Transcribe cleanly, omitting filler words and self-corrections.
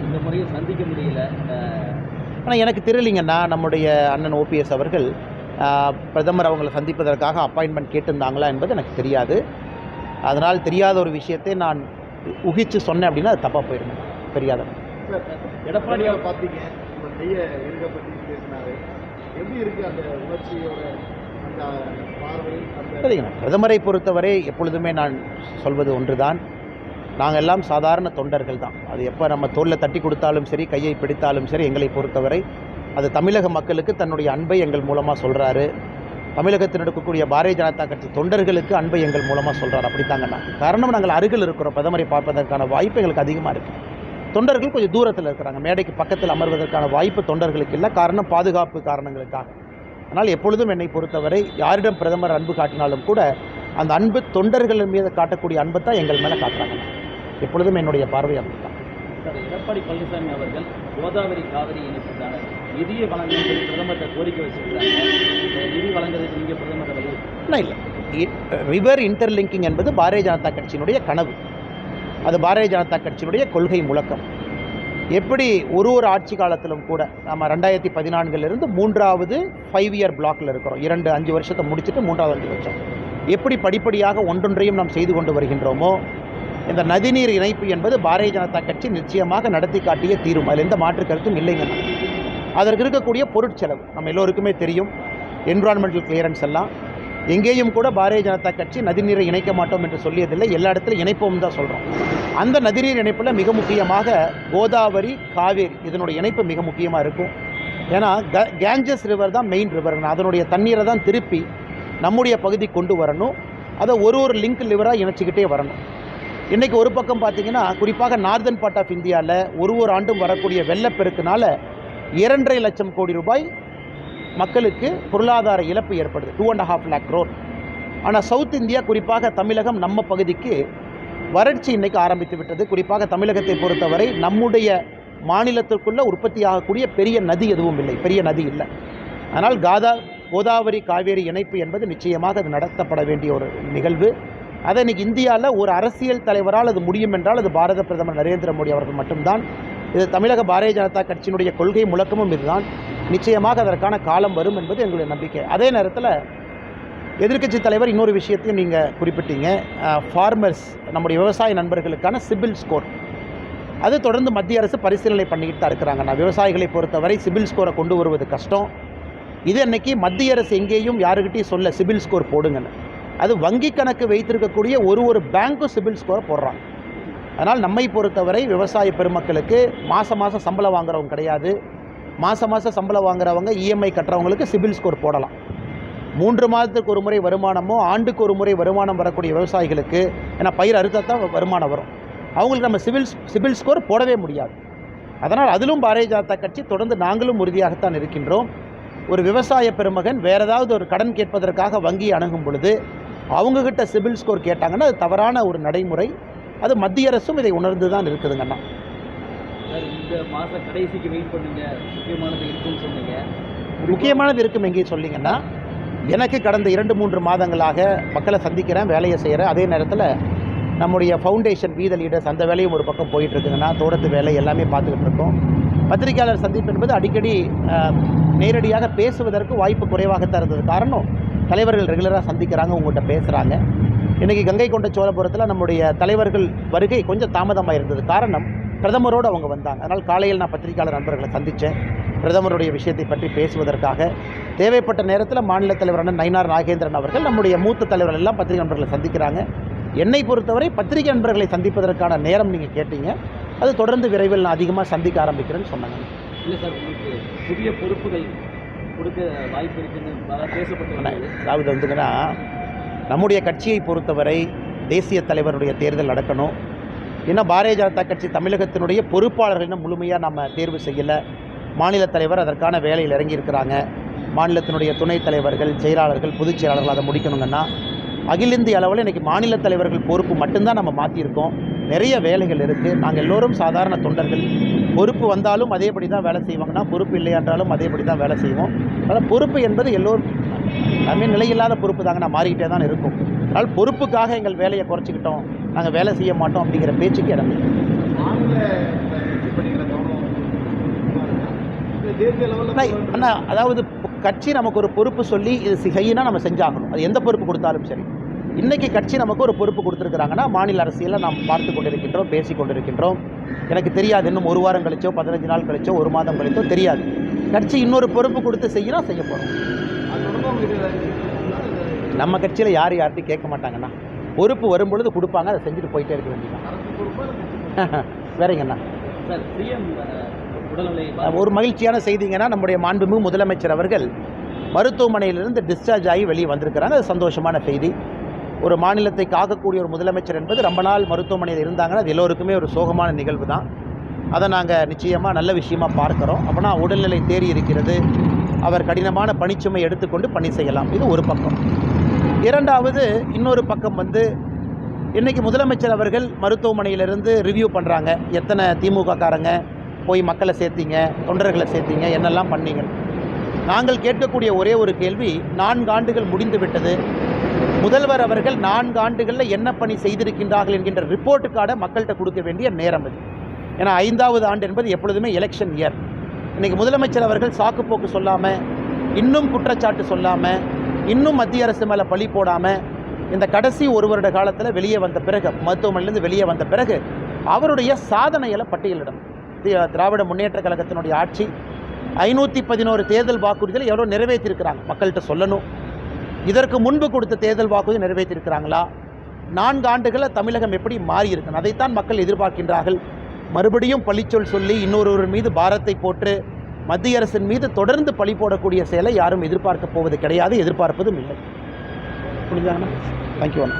இந்த முறையும் சந்திக்க முடியல. ஆனால் எனக்கு தெரியலைங்கண்ணா, நம்முடைய அண்ணன் ஓபிஎஸ் அவர்கள் பிரதமர் அவங்களை சந்திப்பதற்காக அப்பாயின்மெண்ட் கேட்டிருந்தாங்களா என்பது எனக்கு தெரியாது. அதனால் தெரியாத ஒரு விஷயத்தை நான் ஊகிச்சு சொன்னேன் அப்படின்னா அது தப்பாக போயிடுங்க. தெரியாத எடப்பாடியாவை பார்த்தீங்க, நெய்ய எங்க பற்றி பேசினாரு, எப்படி இருக்குது அந்த உணர்ச்சியோட அந்த பார்வை? சரிங்கண்ணா, பிரதமரை பொறுத்தவரை எப்பொழுதுமே நான் சொல்வது ஒன்று தான், நாங்கள் எல்லாம் சாதாரண தொண்டர்கள் தான். அது எப்போ நம்ம தோளில் தட்டி கொடுத்தாலும் சரி, கையை பிடித்தாலும் சரி, எங்களை பொறுத்தவரை அது தமிழக மக்களுக்கு தன்னுடைய அன்பை எங்கள் மூலமாக சொல்கிறாரு. தமிழகத்தில் இருக்கக்கூடிய பாரதிய ஜனதா கட்சி தொண்டர்களுக்கு அன்பை எங்கள் மூலமாக சொல்கிறார். அப்படித்தாங்கண்ணா. காரணம், நாங்கள் அருகில் இருக்கிறோம். பிரதமரை பார்ப்பதற்கான வாய்ப்பு எங்களுக்கு அதிகமாக இருக்குது. தொண்டர்கள் கொஞ்சம் தூரத்தில் இருக்கிறாங்க. மேடைக்கு பக்கத்தில் அமர்வதற்கான வாய்ப்பு தொண்டர்களுக்கு இல்லை. காரணம், பாதுகாப்பு காரணங்களுக்காக. அதனால் எப்பொழுதும் என்னை பொறுத்தவரை யாரிடம் பிரதமர் அன்பு காட்டினாலும் கூட அந்த அன்பு தொண்டர்கள் மீது காட்டக்கூடிய அன்பை தான் எங்கள் மேலே காட்டுறாங்க. எப்பொழுதும் என்னுடைய பார்வை அப்படி தான். சார், எடப்பாடி பழனிசாமி அவர்கள் கோதாவரி காவிரி இணைப்புக்கான நிதியை வழங்கணும் சொல்லி பிரதமர்கிட்ட கோரிக்கை வச்சிருக்காங்க. நிதி வழங்குறதுக்கு நீங்கள் பிரதமர் இல்லை, ரிவர் இன்டர்லிங்கிங் என்பது பாரதிய ஜனதா கட்சியினுடைய கனவு. அது பாரதிய ஜனதா கட்சியினுடைய கொள்கை முழக்கம். எப்படி ஒரு ஆட்சி காலத்திலும் கூட நம்ம 2014 மூன்றாவது 5 இயர் பிளாக்கில் இருக்கிறோம். 5 வருஷத்தை முடிச்சுட்டு 3வது 5 வருஷம் எப்படி படிப்படியாக ஒன்றொன்றையும் நாம் செய்து கொண்டு வருகின்றோமோ, இந்த நதிநீர் இணைப்பு என்பது பாரதிய ஜனதா கட்சி நிச்சயமாக நடத்தி காட்டிய தீரும். அதில் எந்த மாற்று கருத்தும் இல்லைங்க. அதற்கு இருக்கக்கூடிய பொருட்செலவு நம்ம எல்லோருக்குமே தெரியும். என்விரான்மெண்டல் கிளியரன்ஸ் எல்லாம் எங்கேயும் கூட பாரதிய ஜனதா கட்சி நதிநீரை இணைக்க மாட்டோம் என்று சொல்லியதில்லை. எல்லா இடத்துலையும் இணைப்போம் தான் சொல்கிறோம். அந்த நதிநீர் இணைப்பில் மிக முக்கியமாக கோதாவரி, காவேரி இதனுடைய இணைப்பு மிக முக்கியமாக இருக்கும். ஏன்னா கேஞ்சஸ் ரிவர் தான் மெயின் ரிவர். அதனுடைய தண்ணீரை தான் திருப்பி நம்முடைய பகுதி கொண்டு வரணும். அதை ஒரு லிங்க் லிவராக இணைச்சிக்கிட்டே வரணும். இன்றைக்கி ஒரு பக்கம் பார்த்திங்கன்னா, குறிப்பாக நார்தன் பார்ட் ஆஃப் இந்தியாவில் ஒரு ஆண்டும் வரக்கூடிய வெள்ளப்பெருக்கினால 2.5 லட்சம் கோடி ரூபாய் மக்களுக்கு பொருளாதார இழப்பு ஏற்படுது. 2.5 lakh crore. ஆனால் சவுத் இந்தியா, குறிப்பாக தமிழகம், நம்ம பகுதிக்கு வறட்சி இன்றைக்கி ஆரம்பித்து விட்டது. குறிப்பாக தமிழகத்தை பொறுத்தவரை நம்முடைய மாநிலத்திற்குள்ளே உற்பத்தி ஆகக்கூடிய பெரிய நதி எதுவும் இல்லை, பெரிய நதி இல்லை. அதனால் கோதாவரி காவேரி இணைப்பு என்பது நிச்சயமாக அது நடத்தப்பட வேண்டிய ஒரு நிகழ்வு. அதை இன்றைக்கி இந்தியாவில் ஒரு அரசியல் தலைவரால் அது முடியும் என்றால் அது பாரத பிரதமர் நரேந்திர மோடி அவர்கள் மட்டும்தான். இது தமிழக பாரதிய ஜனதா கட்சியினுடைய கொள்கை முழக்கமும் இதுதான். நிச்சயமாக அதற்கான காலம் வரும் என்பது எங்களுடைய நம்பிக்கை. அதே நேரத்தில் எதிர்க்கட்சி தலைவர் இன்னொரு விஷயத்தையும் நீங்கள் குறிப்பிட்டீங்க. ஃபார்மர்ஸ், நம்முடைய விவசாய நண்பர்களுக்கான சிபில் ஸ்கோர் அது தொடர்ந்து மத்திய அரசு பரிசீலனை பண்ணிக்கிட்டு தான் இருக்கிறாங்க. நான் விவசாயிகளை பொறுத்தவரை சிபில் ஸ்கோரை கொண்டு வருவது கஷ்டம். இது அன்றைக்கி மத்திய அரசு எங்கேயும் யாருக்கிட்டையும் சொல்ல சிபில் ஸ்கோர் போடுங்கன்னு. அது வங்கி கணக்கு வைத்திருக்கக்கூடிய ஒரு பேங்க்கும் சிபில் ஸ்கோரை போடுறாங்க. அதனால் நம்மை பொறுத்தவரை விவசாய பெருமக்களுக்கு மாதம் சம்பளம் வாங்குறவங்க கிடையாது. மாதம் சம்பளம் வாங்குறவங்க, இஎம்ஐ கட்டுறவங்களுக்கு சிபில் ஸ்கோர் போடலாம். 3 மாதத்துக்கு ஒரு முறை வருமானமோ, ஆண்டுக்கு ஒரு முறை வருமானம் வரக்கூடிய விவசாயிகளுக்கு, ஏன்னா பயிர் அறுத்தா தான் வருமானம் வரும், அவங்களுக்கு நம்ம சிபில் ஸ்கோர் போடவே முடியாது. அதனால் அதிலும் பாரதிய ஜனதா கட்சி தொடர்ந்து நாங்களும் உறுதியாகத்தான் இருக்கின்றோம். ஒரு விவசாய பெருமகன் வேறு ஏதாவது ஒரு கடன் கேட்பதற்காக வங்கியை அணுகும் பொழுது அவங்கக்கிட்ட சிபில் ஸ்கோர் கேட்டாங்கன்னா அது தவறான ஒரு நடைமுறை. அது மத்திய அரசும் இதை உணர்ந்து தான் இருக்குதுங்கண்ணா. இந்த மாதம் கடைசிக்கு வெயிட் பண்ணுங்க, முக்கியமானது இருக்குன்னு சொன்னீங்க. முக்கியமானது இருக்கும் எங்கேயும் சொல்லிங்கன்னா, எனக்கு கடந்த 2-3 மாதங்களாக மக்களை சந்திக்கிறேன், வேலையை செய்கிறேன். அதே நேரத்தில் நம்முடைய ஃபவுண்டேஷன் வீத லீடர்ஸ் அந்த வேலையும் ஒரு பக்கம் போயிட்டுருக்குங்கண்ணா. தோட்டத்து வேலை எல்லாமே பார்த்துக்கிட்டு இருக்கோம். பத்திரிகையாளர் சந்திப்பு என்பது அடிக்கடி நேரடியாக பேசுவதற்கு வாய்ப்பு குறைவாகத்தான் இருந்தது. காரணம், தலைவர்கள் ரெகுலராக சந்திக்கிறாங்க, உங்கள்கிட்ட பேசுகிறாங்க. இன்றைக்கி கங்கை கொண்ட சோழபுரத்தில் நம்முடைய தலைவர்கள் வருகை கொஞ்சம் தாமதமாக இருந்தது. காரணம், பிரதமரோடு அவங்க வந்தாங்க. அதனால் காலையில் நான் பத்திரிகையாளர் நண்பர்களை சந்தித்தேன். பிரதமருடைய விஷயத்தை பற்றி பேசுவதற்காக தேவைப்பட்ட நேரத்தில் மாநில தலைவரான நயினார் நாகேந்திரன் அவர்கள், நம்முடைய மூத்த தலைவர்கள் எல்லாம் பத்திரிகை நண்பர்களை சந்திக்கிறாங்க. என்னை பொறுத்தவரை பத்திரிகை நண்பர்களை சந்திப்பதற்கான நேரம் நீங்கள் கேட்டீங்க. அது தொடர்ந்து விரைவில் நான் அதிகமாக சந்திக்க ஆரம்பிக்கிறேன்னு சொன்னாங்க. இல்லை சார், உங்களுக்கு புதிய பொறுப்புகள் கொடுக்க வாய்ப்பு இருக்குன்னு பேசப்பட்டு, அதாவது வந்துங்கன்னா, நம்முடைய கட்சியை பொறுத்தவரை தேசிய தலைவருடைய தேர்தல் நடக்கணும். ஏன்னா பாரதிய ஜனதா கட்சி தமிழகத்தினுடைய பொறுப்பாளர்கள் இன்னும் முழுமையாக நம்ம தேர்வு செய்யலை. மாநில தலைவர் அதற்கான வேலையில் இறங்கியிருக்கிறாங்க. மாநிலத்தினுடைய துணைத் தலைவர்கள், செயலாளர்கள், பொதுச் செயலாளர்கள் அதை முடிக்கணுங்கன்னா அகில இந்திய அளவில் இன்றைக்கி மாநில தலைவர்கள் பொறுப்பு மட்டும்தான் நம்ம மாற்றியிருக்கோம். நிறைய வேலைகள் இருக்குது. நாங்கள் எல்லோரும் சாதாரண தொண்டர்கள். பொறுப்பு வந்தாலும் அதேபடி தான் வேலை செய்வாங்கன்னா, பொறுப்பு இல்லை என்றாலும் அதேபடி தான் வேலை செய்வோம். அதனால் பொறுப்பு என்பது எல்லோரும் எல்லாமே நிலையில்லாத பொறுப்பு தாங்க, நான் மாறிக்கிட்டே தான் இருக்கும். அதனால் பொறுப்புக்காக எங்கள் வேலையை குறைச்சிக்கிட்டோம், நாங்கள் வேலை செய்ய மாட்டோம் அப்படிங்கிற பேச்சுக்கு இடம். தேசிய லெவலில் அண்ணா, அதாவது கட்சி நமக்கு ஒரு பொறுப்பு சொல்லி இது செய்யினா நம்ம செஞ்சாகணும். அது எந்த பொறுப்பு கொடுத்தாலும் சரி. இன்றைக்கி கட்சி நமக்கு ஒரு பொறுப்பு கொடுத்துருக்குறாங்கன்னா மாநில அரசியலில் நாம் பார்த்து கொண்டிருக்கின்றோம், பேசி கொண்டிருக்கின்றோம். எனக்கு தெரியாது, இன்னும் 1 வாரம் கழிச்சோ 15 நாள் கழிச்சோ 1 மாதம் கழிச்சோ தெரியாது. கட்சி இன்னொரு பொறுப்பு கொடுத்து செய்யினா செய்ய போகிறோம். நம்ம கட்சியில் யார்கிட்டையும் கேட்க மாட்டாங்கண்ணா. பொறுப்பு வரும்பொழுது கொடுப்பாங்க, அதை செஞ்சுட்டு போயிட்டே இருக்க வேண்டியதான். வேறங்கண்ணா, சார் சிஎம் உடல்நிலை ஒரு மகிழ்ச்சியான செய்திங்கன்னா, நம்முடைய மாண்புமிகு முதலமைச்சர் அவர்கள் மருத்துவமனையிலிருந்து டிஸ்சார்ஜ் ஆகி வெளியே வந்திருக்கிறாங்க. அது சந்தோஷமான செய்தி. ஒரு மாநிலத்தை காக்கக்கூடிய ஒரு முதலமைச்சர் என்பது ரொம்ப நாள் மருத்துவமனையில் இருந்தாங்கன்னா அது எல்லோருக்குமே ஒரு சோகமான நிகழ்வு தான். அதை நாங்கள் நிச்சயமாக நல்ல விஷயமாக பார்க்குறோம். அப்படின்னா உடல்நிலை தேறி இருக்கிறது, அவர் கடினமான பணிச்சுமை எடுத்துக்கொண்டு பணி செய்யலாம். இது ஒரு பக்கம். இரண்டாவது, இன்னொரு பக்கம் இன்றைக்கி முதலமைச்சர் அவர்கள் மருத்துவமனையிலிருந்து ரிவ்யூ பண்ணுறாங்க. எத்தனை திமுக காரங்க போய் மக்களை சேர்த்தீங்க, தொண்டர்களை சேர்த்தீங்க, என்னெல்லாம் பண்ணீங்க. நாங்கள் கேட்கக்கூடிய ஒரே ஒரு கேள்வி, 4 ஆண்டுகள் முடிந்து விட்டது. முதல்வர் அவர்கள் 4 ஆண்டுகளில் என்ன பணி செய்திருக்கின்றார்கள் என்கின்ற ரிப்போர்ட்டு கார்டை மக்கள்கிட்ட கொடுக்க வேண்டிய நேரம் இது. ஏன்னா 5வது ஆண்டு என்பது எப்பொழுதுமே எலெக்ஷன் இயர். இன்றைக்கி முதலமைச்சர் அவர்கள் சாக்குப்போக்கு சொல்லாமல், இன்னும் குற்றச்சாட்டு சொல்லாமல், இன்னும் மத்திய அரசு மேலே பழி போடாமல், இந்த கடைசி 1 வருட காலத்தில் வெளியே வந்த பிறகு, மருத்துவமனையிலேருந்து வெளியே வந்த பிறகு அவருடைய சாதனைகளை பட்டியலிடும். திராவிட முன்னேற்ற கழகத்தினுடைய ஆட்சி 511 தேர்தல் வாக்குறுதிகளை எவ்வளோ நிறைவேற்றியிருக்கிறாங்க மக்கள்கிட்ட சொல்லணும். இதற்கு முன்பு கொடுத்த தேர்தல் வாக்குறுதி நிறைவேற்றியிருக்கிறாங்களா? 4 ஆண்டுகளில் தமிழகம் எப்படி மாறி இருக்கு, அதைத்தான் மக்கள் எதிர்பார்க்கின்றார்கள். மறுபடியும் பழிச்சொல் சொல்லி இன்னொருவர் மீது பாரத்தை போட்டு மத்திய அரசின் மீது தொடர்ந்து பழி போடக்கூடிய செயலை யாரும் எதிர்பார்க்க போவது கிடையாது, எதிர்பார்ப்பதும் இல்லை. புரிஞ்சாங்கண்ணா? தேங்க்யூ அண்ணா.